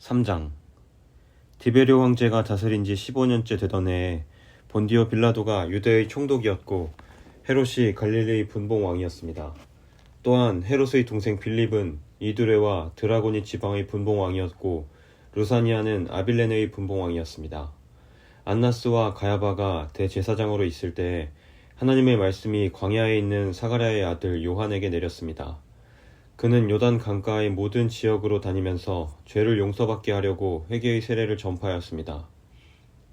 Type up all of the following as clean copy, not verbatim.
3장. 디베rio 황제가 다스린 지 15년째 되던 해에 본디오 빌라도가 유대의 총독이었고 헤롯이 갈릴리 분봉왕이었습니다. 또한 헤롯의 동생 빌립은 이두레와 드라고니 지방의 분봉왕이었고 루사니아는 아빌레네의 분봉왕이었습니다. 안나스와 가야바가 대제사장으로 있을 때에 하나님의 말씀이 광야에 있는 사가랴의 아들 요한에게 내렸습니다. 그는 요단 강가의 모든 지역으로 다니면서 죄를 용서받게 하려고 회개의 세례를 전파하였습니다.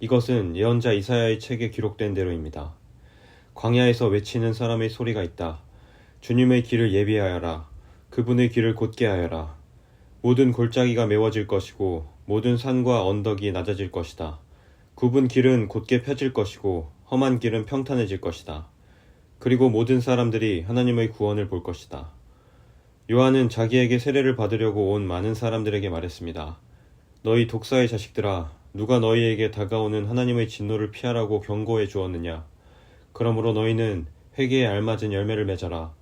이것은 예언자 이사야의 책에 기록된 대로입니다. 광야에서 외치는 사람의 소리가 있다. 주님의 길을 예비하여라. 그분의 길을 곧게 하여라. 모든 골짜기가 메워질 것이고 모든 산과 언덕이 낮아질 것이다. 굽은 길은 곧게 펴질 것이고 험한 길은 평탄해질 것이다. 그리고 모든 사람들이 하나님의 구원을 볼 것이다. 요한은 자기에게 세례를 받으려고 온 많은 사람들에게 말했습니다. 너희 독사의 자식들아, 누가 너희에게 다가오는 하나님의 진노를 피하라고 경고해 주었느냐? 그러므로 너희는 회개에 알맞은 열매를 맺어라.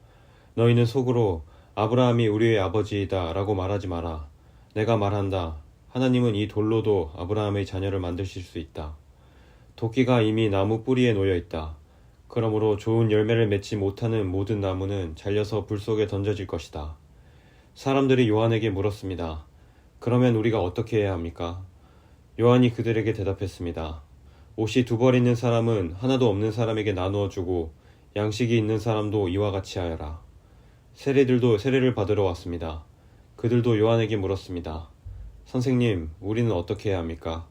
너희는 속으로 아브라함이 우리의 아버지이다 라고 말하지 마라. 내가 말한다. 하나님은 이 돌로도 아브라함의 자녀를 만드실 수 있다. 도끼가 이미 나무 뿌리에 놓여 있다. 그러므로 좋은 열매를 맺지 못하는 모든 나무는 잘려서 불 속에 던져질 것이다. 사람들이 요한에게 물었습니다. 그러면 우리가 어떻게 해야 합니까? 요한이 그들에게 대답했습니다. 옷이 두 벌 있는 사람은 하나도 없는 사람에게 나누어 주고 양식이 있는 사람도 이와 같이 하여라. 세리들도 세례를 받으러 왔습니다. 그들도 요한에게 물었습니다. 선생님, 우리는 어떻게 해야 합니까?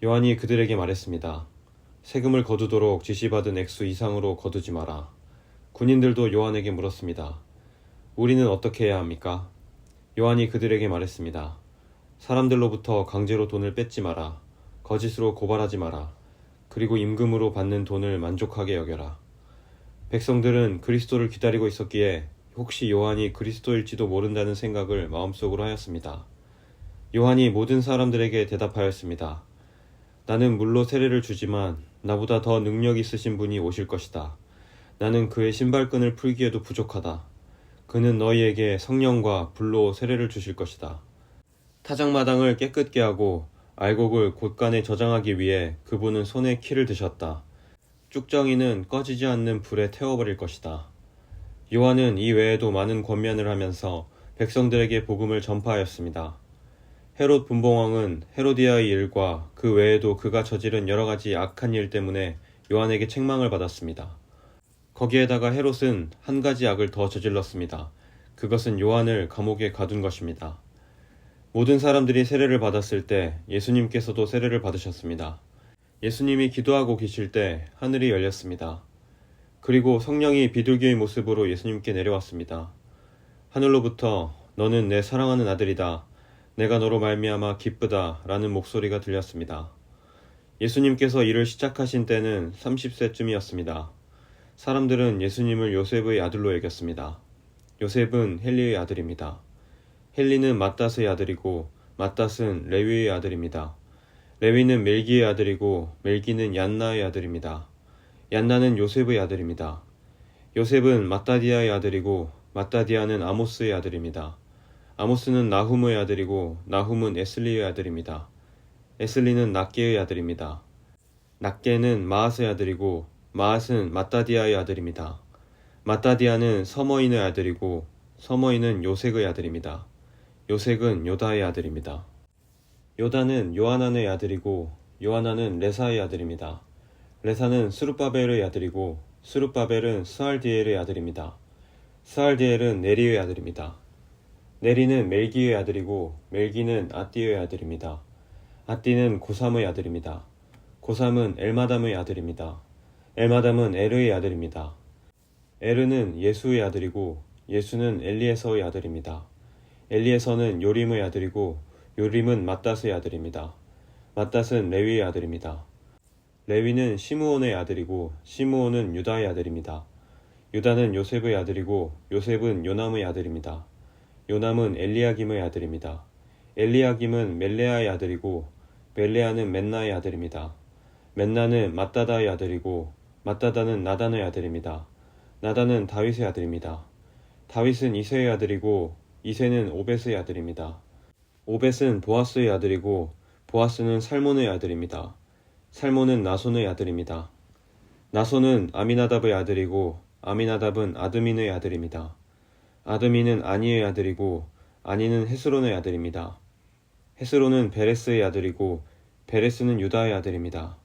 요한이 그들에게 말했습니다. 세금을 거두도록 지시받은 액수 이상으로 거두지 마라. 군인들도 요한에게 물었습니다. 우리는 어떻게 해야 합니까? 요한이 그들에게 말했습니다. 사람들로부터 강제로 돈을 뺏지 마라. 거짓으로 고발하지 마라. 그리고 임금으로 받는 돈을 만족하게 여겨라. 백성들은 그리스도를 기다리고 있었기에 혹시 요한이 그리스도일지도 모른다는 생각을 마음속으로 하였습니다. 요한이 모든 사람들에게 대답하였습니다. 나는 물로 세례를 주지만 나보다 더 능력 있으신 분이 오실 것이다. 나는 그의 신발끈을 풀기에도 부족하다. 그는 너희에게 성령과 불로 세례를 주실 것이다. 타작마당을 깨끗게 하고 알곡을 곳간에 저장하기 위해 그분은 손에 키를 드셨다. 쭉정이는 꺼지지 않는 불에 태워버릴 것이다. 요한은 이 외에도 많은 권면을 하면서 백성들에게 복음을 전파하였습니다. 헤롯 분봉왕은 헤로디아의 일과 그 외에도 그가 저지른 여러 가지 악한 일 때문에 요한에게 책망을 받았습니다. 거기에다가 헤롯은 한 가지 악을 더 저질렀습니다. 그것은 요한을 감옥에 가둔 것입니다. 모든 사람들이 세례를 받았을 때 예수님께서도 세례를 받으셨습니다. 예수님이 기도하고 계실 때 하늘이 열렸습니다. 그리고 성령이 비둘기의 모습으로 예수님께 내려왔습니다. 하늘로부터 너는 내 사랑하는 아들이다. 내가 너로 말미암아 기쁘다 라는 목소리가 들렸습니다. 예수님께서 일을 시작하신 때는 30세쯤이었습니다. 사람들은 예수님을 요셉의 아들로 여겼습니다. 요셉은 헬리의 아들입니다. 헬리는 맏닷의 아들이고 맏닷은 레위의 아들입니다. 레위는 멜기의 아들이고 멜기는 얀나의 아들입니다. 얀나는 요셉의 아들입니다. 요셉은 맏다디아의 아들이고 맏다디아는 아모스의 아들입니다. 아모스는 나훔의 아들이고 나훔은 에슬리의 아들입니다. 에슬리는 낫게의 아들입니다. 낫게는 마앗의 아들이고 마앗은 맏다디아의 아들입니다. 맏다디아는 서머인의 아들이고 서머인은 요색의 아들입니다. 요색은 요다의 아들입니다. 요다는 요하난의 아들이고 요하난은 레사의 아들입니다. 레사는 스룹바벨의 아들이고 스룹바벨은 스알디엘의 아들입니다. 스알디엘은 네리의 아들입니다. 네리는 멜기의 아들이고 멜기는 앗디의 아들입니다. 앗디는 고삼의 아들입니다. 고삼은 엘마담의 아들입니다. 엘마담은 에르의 아들입니다. 에르는 예수의 아들이고 예수는 엘리에서의 아들입니다. 엘리에서는 요림의 아들이고 요림은 맏닷의 아들입니다. 맏닷은 레위의 아들입니다. 레위는 시므온의 아들이고 시므온은 유다의 아들입니다. 유다는 요셉의 아들이고 요셉은 요남의 아들입니다. 요남은 엘리야김의 아들입니다. 엘리야김은 멜레아의 아들이고 멜레아는 맨나의 아들입니다. 맨나는 맏다다의 아들이고 맏다다는 나단의 아들입니다. 나단은 다윗의 아들입니다. 다윗은 이새의 아들이고 이새는 오벳의 아들입니다. 오벳은 보아스의 아들이고 보아스는 살몬의 아들입니다. 살몬은 나손의 아들입니다. 나손은 아미나답의 아들이고 아미나답은 아드민의 아들입니다. 아드민은 아니의 아들이고 아니는 헤스론의 아들입니다. 헤스론은 베레스의 아들이고 베레스는 유다의 아들입니다.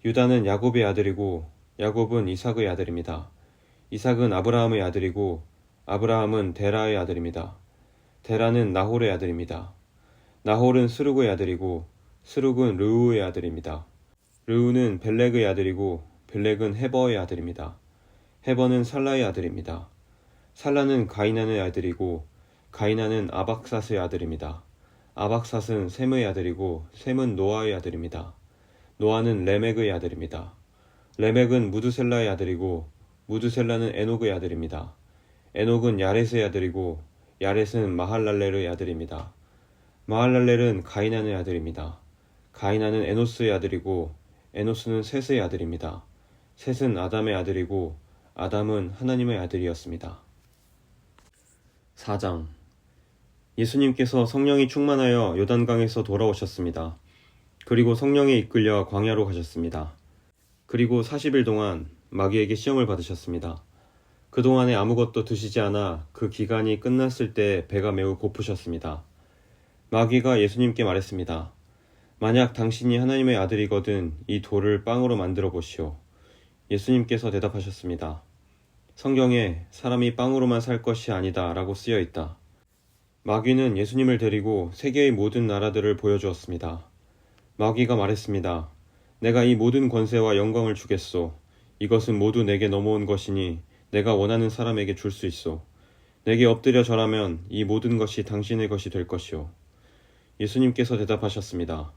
유다는 야곱의 아들이고 야곱은 이삭의 아들입니다. 이삭은 아브라함의 아들이고 아브라함은 데라의 아들입니다. 데라는 나홀의 아들입니다. 나홀은 스룩의 아들이고 스룩은 르우의 아들입니다. 르우는 벨렉의 아들이고 벨렉은 헤버의 아들입니다. 헤버는 살라의 아들입니다. 살라는 가이난의 아들이고 가이난은 아박삿의 아들입니다. 아박삿은 셈의 아들이고 셈은 노아의 아들입니다. 노아는 레멕의 아들입니다. 레멕은 무드셀라의 아들이고 무드셀라는 에녹의 아들입니다. 에녹은 야렛의 아들이고 야렛은 마할랄렐의 아들입니다. 마할랄렐은 가이난의 아들입니다. 가이난은 에노스의 아들이고 에노스는 셋의 아들입니다. 셋은 아담의 아들이고 아담은 하나님의 아들이었습니다. 4장. 예수님께서 성령이 충만하여 요단강에서 돌아오셨습니다. 그리고 성령에 이끌려 광야로 가셨습니다. 그리고 40일 동안 마귀에게 시험을 받으셨습니다. 그동안에 아무것도 드시지 않아 그 기간이 끝났을 때 배가 매우 고프셨습니다. 마귀가 예수님께 말했습니다. 만약 당신이 하나님의 아들이거든 이 돌을 빵으로 만들어 보시오. 예수님께서 대답하셨습니다. 성경에 사람이 빵으로만 살 것이 아니다 라고 쓰여 있다. 마귀는 예수님을 데리고 세계의 모든 나라들을 보여주었습니다. 마귀가 말했습니다. 내가 이 모든 권세와 영광을 주겠소. 이것은 모두 내게 넘어온 것이니 내가 원하는 사람에게 줄 수 있소. 내게 엎드려 절하면 이 모든 것이 당신의 것이 될 것이오. 예수님께서 대답하셨습니다.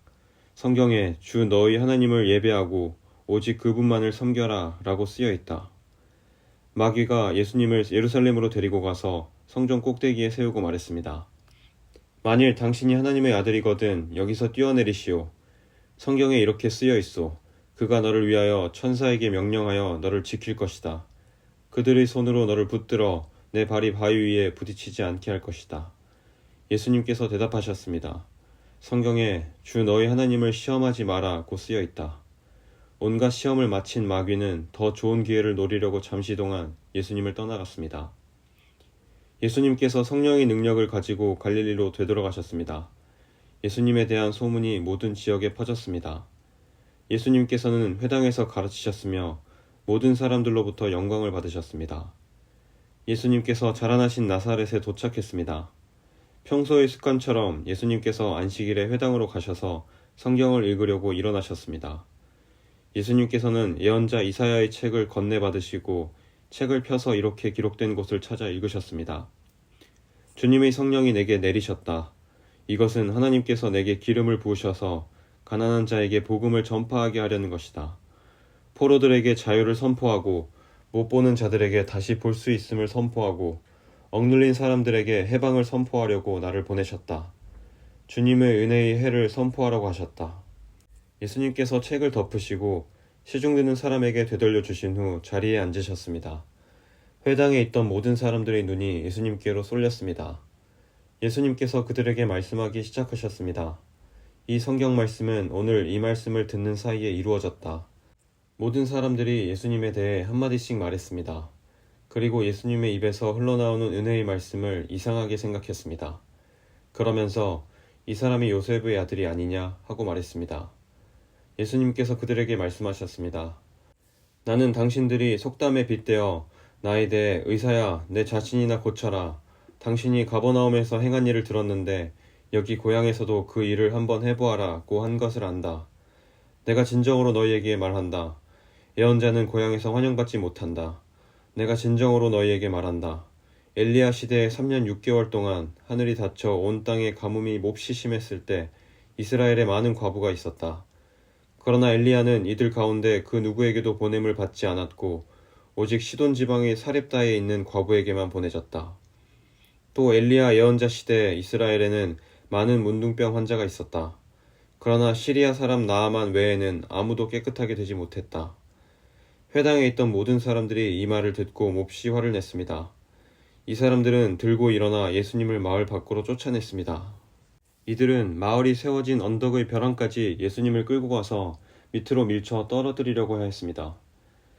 성경에 주 너희 하나님을 예배하고 오직 그분만을 섬겨라 라고 쓰여 있다. 마귀가 예수님을 예루살렘으로 데리고 가서 성전 꼭대기에 세우고 말했습니다. 만일 당신이 하나님의 아들이거든 여기서 뛰어내리시오. 성경에 이렇게 쓰여 있소. 그가 너를 위하여 천사에게 명령하여 너를 지킬 것이다. 그들의 손으로 너를 붙들어 내 발이 바위 위에 부딪히지 않게 할 것이다. 예수님께서 대답하셨습니다. 성경에 주 너희 하나님을 시험하지 마라고 쓰여 있다. 온갖 시험을 마친 마귀는 더 좋은 기회를 노리려고 잠시 동안 예수님을 떠나갔습니다. 예수님께서 성령의 능력을 가지고 갈릴리로 되돌아가셨습니다. 예수님에 대한 소문이 모든 지역에 퍼졌습니다. 예수님께서는 회당에서 가르치셨으며 모든 사람들로부터 영광을 받으셨습니다. 예수님께서 자라나신 나사렛에 도착했습니다. 평소의 습관처럼 예수님께서 안식일에 회당으로 가셔서 성경을 읽으려고 일어나셨습니다. 예수님께서는 예언자 이사야의 책을 건네받으시고 책을 펴서 이렇게 기록된 곳을 찾아 읽으셨습니다. 주님의 성령이 내게 내리셨다. 이것은 하나님께서 내게 기름을 부으셔서 가난한 자에게 복음을 전파하게 하려는 것이다. 포로들에게 자유를 선포하고 못 보는 자들에게 다시 볼 수 있음을 선포하고 억눌린 사람들에게 해방을 선포하려고 나를 보내셨다. 주님의 은혜의 해를 선포하라고 하셨다. 예수님께서 책을 덮으시고 시중 듣는 사람에게 되돌려 주신 후 자리에 앉으셨습니다. 회당에 있던 모든 사람들의 눈이 예수님께로 쏠렸습니다. 예수님께서 그들에게 말씀하기 시작하셨습니다. 이 성경 말씀은 오늘 이 말씀을 듣는 사이에 이루어졌다. 모든 사람들이 예수님에 대해 한마디씩 말했습니다. 그리고 예수님의 입에서 흘러나오는 은혜의 말씀을 이상하게 생각했습니다. 그러면서 이 사람이 요셉의 아들이 아니냐 하고 말했습니다. 예수님께서 그들에게 말씀하셨습니다. 나는 당신들이 속담에 빗대어 나에 대해 의사야 내 자신이나 고쳐라. 당신이 가버나움에서 행한 일을 들었는데 여기 고향에서도 그 일을 한번 해보아라고 한 것을 안다. 내가 진정으로 너희에게 말한다. 예언자는 고향에서 환영받지 못한다. 내가 진정으로 너희에게 말한다. 엘리야 시대에 3년 6개월 동안 하늘이 닫혀 온 땅에 가뭄이 몹시 심했을 때 이스라엘에 많은 과부가 있었다. 그러나 엘리야는 이들 가운데 그 누구에게도 보냄을 받지 않았고 오직 시돈 지방의 사렙다에 있는 과부에게만 보내졌다. 또 엘리야 예언자 시대에 이스라엘에는 많은 문둥병 환자가 있었다. 그러나 시리아 사람 나아만 외에는 아무도 깨끗하게 되지 못했다. 회당에 있던 모든 사람들이 이 말을 듣고 몹시 화를 냈습니다. 이 사람들은 들고 일어나 예수님을 마을 밖으로 쫓아냈습니다. 이들은 마을이 세워진 언덕의 벼랑까지 예수님을 끌고 가서 밑으로 밀쳐 떨어뜨리려고 하였습니다.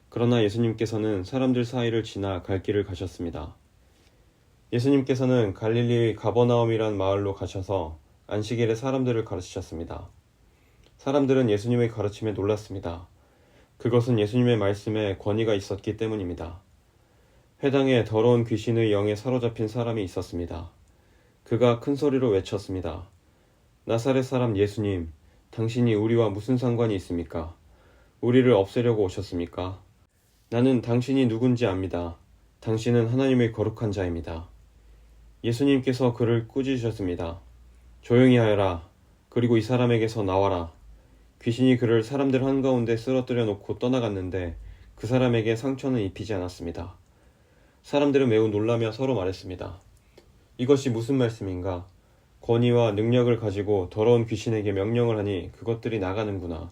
그러나 예수님께서는 사람들 사이를 지나 갈 길을 가셨습니다. 예수님께서는 갈릴리의 가버나움이란 마을로 가셔서 안식일에 사람들을 가르치셨습니다. 사람들은 예수님의 가르침에 놀랐습니다. 그것은 예수님의 말씀에 권위가 있었기 때문입니다. 회당에 더러운 귀신의 영에 사로잡힌 사람이 있었습니다. 그가 큰 소리로 외쳤습니다. 나사렛 사람 예수님, 당신이 우리와 무슨 상관이 있습니까? 우리를 없애려고 오셨습니까? 나는 당신이 누군지 압니다. 당신은 하나님의 거룩한 자입니다. 예수님께서 그를 꾸짖으셨습니다. 조용히 하여라. 그리고 이 사람에게서 나와라. 귀신이 그를 사람들 한가운데 쓰러뜨려 놓고 떠나갔는데 그 사람에게 상처는 입히지 않았습니다. 사람들은 매우 놀라며 서로 말했습니다. 이것이 무슨 말씀인가? 권위와 능력을 가지고 더러운 귀신에게 명령을 하니 그것들이 나가는구나.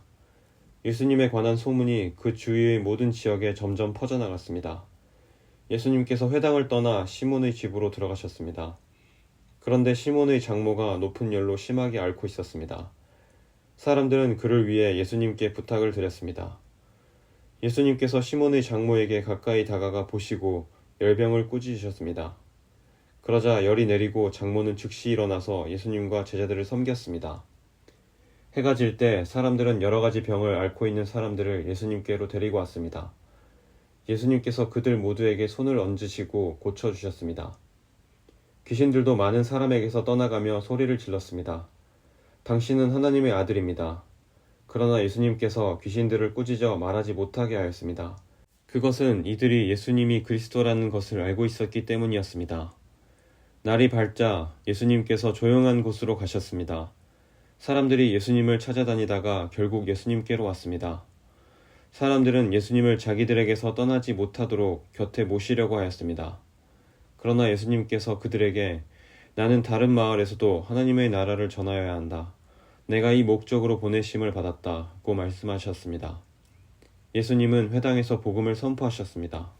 예수님에 관한 소문이 그 주위의 모든 지역에 점점 퍼져나갔습니다. 예수님께서 회당을 떠나 시몬의 집으로 들어가셨습니다. 그런데 시몬의 장모가 높은 열로 심하게 앓고 있었습니다. 사람들은 그를 위해 예수님께 부탁을 드렸습니다. 예수님께서 시몬의 장모에게 가까이 다가가 보시고 열병을 꾸짖으셨습니다. 그러자 열이 내리고 장모는 즉시 일어나서 예수님과 제자들을 섬겼습니다. 해가 질 때 사람들은 여러 가지 병을 앓고 있는 사람들을 예수님께로 데리고 왔습니다. 예수님께서 그들 모두에게 손을 얹으시고 고쳐주셨습니다. 귀신들도 많은 사람에게서 떠나가며 소리를 질렀습니다. 당신은 하나님의 아들입니다. 그러나 예수님께서 귀신들을 꾸짖어 말하지 못하게 하였습니다. 그것은 이들이 예수님이 그리스도라는 것을 알고 있었기 때문이었습니다. 날이 밝자 예수님께서 조용한 곳으로 가셨습니다. 사람들이 예수님을 찾아다니다가 결국 예수님께로 왔습니다. 사람들은 예수님을 자기들에게서 떠나지 못하도록 곁에 모시려고 하였습니다. 그러나 예수님께서 그들에게 나는 다른 마을에서도 하나님의 나라를 전하여야 한다. 내가 이 목적으로 보내심을 받았다고 말씀하셨습니다. 예수님은 회당에서 복음을 선포하셨습니다.